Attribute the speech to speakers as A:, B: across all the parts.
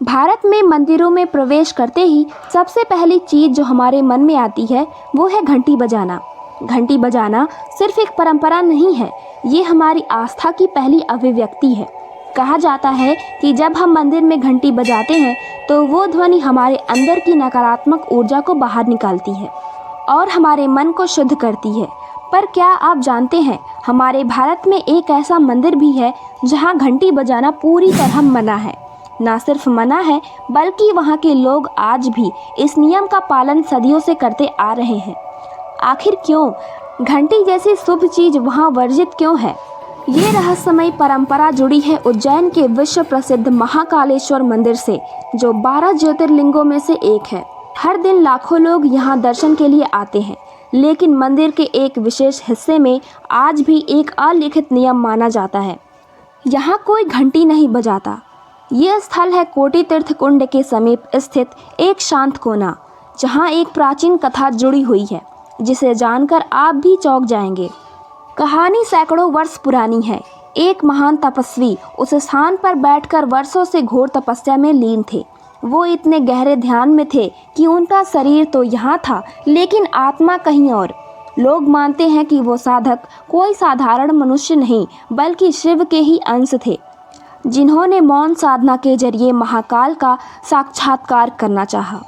A: भारत में मंदिरों में प्रवेश करते ही सबसे पहली चीज़ जो हमारे मन में आती है वो है घंटी बजाना। घंटी बजाना सिर्फ एक परंपरा नहीं है, ये हमारी आस्था की पहली अभिव्यक्ति है। कहा जाता है कि जब हम मंदिर में घंटी बजाते हैं तो वो ध्वनि हमारे अंदर की नकारात्मक ऊर्जा को बाहर निकालती है और हमारे मन को शुद्ध करती है। पर क्या आप जानते हैं, हमारे भारत में एक ऐसा मंदिर भी है जहां घंटी बजाना पूरी तरह मना है। ना सिर्फ मना है बल्कि वहाँ के लोग आज भी इस नियम का पालन सदियों से करते आ रहे हैं। आखिर क्यों घंटी जैसी शुभ चीज़ वहाँ वर्जित क्यों है? ये रहस्यमयी परंपरा जुड़ी है उज्जैन के विश्व प्रसिद्ध महाकालेश्वर मंदिर से, जो 12 ज्योतिर्लिंगों में से एक है। हर दिन लाखों लोग यहाँ दर्शन के लिए आते हैं, लेकिन मंदिर के एक विशेष हिस्से में आज भी एक अलिखित नियम माना जाता है। यहाँ कोई घंटी नहीं बजाता। ये स्थल है कोटि तीर्थ कुंड के समीप स्थित एक शांत कोना, जहाँ एक प्राचीन कथा जुड़ी हुई है जिसे जानकर आप भी चौंक जाएंगे। कहानी सैकड़ों वर्ष पुरानी है। एक महान तपस्वी उस स्थान पर बैठकर वर्षों से घोर तपस्या में लीन थे। वो इतने गहरे ध्यान में थे कि उनका शरीर तो यहाँ था लेकिन आत्मा कहीं और। लोग मानते हैं कि वो साधक कोई साधारण मनुष्य नहीं बल्कि शिव के ही अंश थे, जिन्होंने मौन साधना के जरिए महाकाल का साक्षात्कार करना चाहा।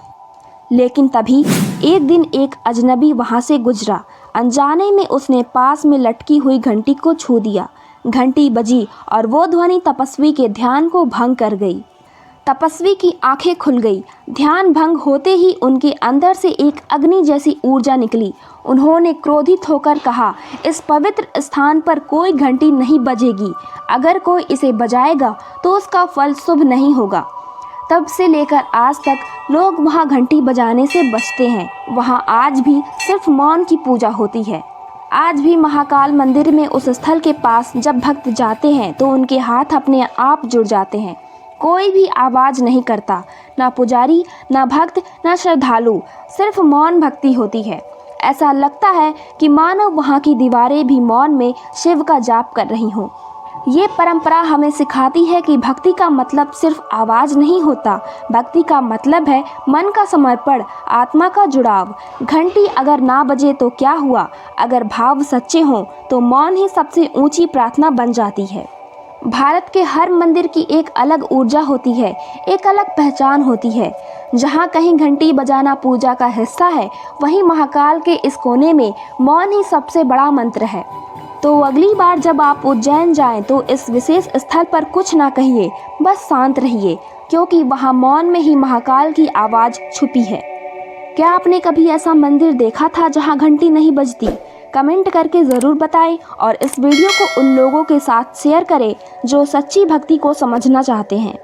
A: लेकिन तभी एक दिन एक अजनबी वहां से गुजरा। अनजाने में उसने पास में लटकी हुई घंटी को छू दिया। घंटी बजी और वो ध्वनि तपस्वी के ध्यान को भंग कर गई। तपस्वी की आंखें खुल गई। ध्यान भंग होते ही उनके अंदर से एक अग्नि जैसी ऊर्जा निकली। उन्होंने क्रोधित होकर कहा, इस पवित्र स्थान पर कोई घंटी नहीं बजेगी। अगर कोई इसे बजाएगा तो उसका फल शुभ नहीं होगा। तब से लेकर आज तक लोग वहाँ घंटी बजाने से बचते हैं। वहाँ आज भी सिर्फ मौन की पूजा होती है। आज भी महाकाल मंदिर में उस स्थल के पास जब भक्त जाते हैं तो उनके हाथ अपने आप जुड़ जाते हैं। कोई भी आवाज़ नहीं करता, ना पुजारी, ना भक्त, ना श्रद्धालु, सिर्फ मौन भक्ति होती है। ऐसा लगता है कि मानो वहाँ की दीवारें भी मौन में शिव का जाप कर रही हों। ये परंपरा हमें सिखाती है कि भक्ति का मतलब सिर्फ आवाज़ नहीं होता, भक्ति का मतलब है मन का समर्पण, आत्मा का जुड़ाव। घंटी अगर ना बजे तो क्या हुआ, अगर भाव सच्चे हों तो मौन ही सबसे ऊंची प्रार्थना बन जाती है। भारत के हर मंदिर की एक अलग ऊर्जा होती है, एक अलग पहचान होती है। जहाँ कहीं घंटी बजाना पूजा का हिस्सा है, वहीं महाकाल के इस कोने में मौन ही सबसे बड़ा मंत्र है। तो अगली बार जब आप उज्जैन जाएं तो इस विशेष स्थल पर कुछ ना कहिए, बस शांत रहिए, क्योंकि वहाँ मौन में ही महाकाल की आवाज़ छुपी है। क्या आपने कभी ऐसा मंदिर देखा था जहाँ घंटी नहीं बजती? कमेंट करके ज़रूर बताएं और इस वीडियो को उन लोगों के साथ शेयर करें जो सच्ची भक्ति को समझना चाहते हैं।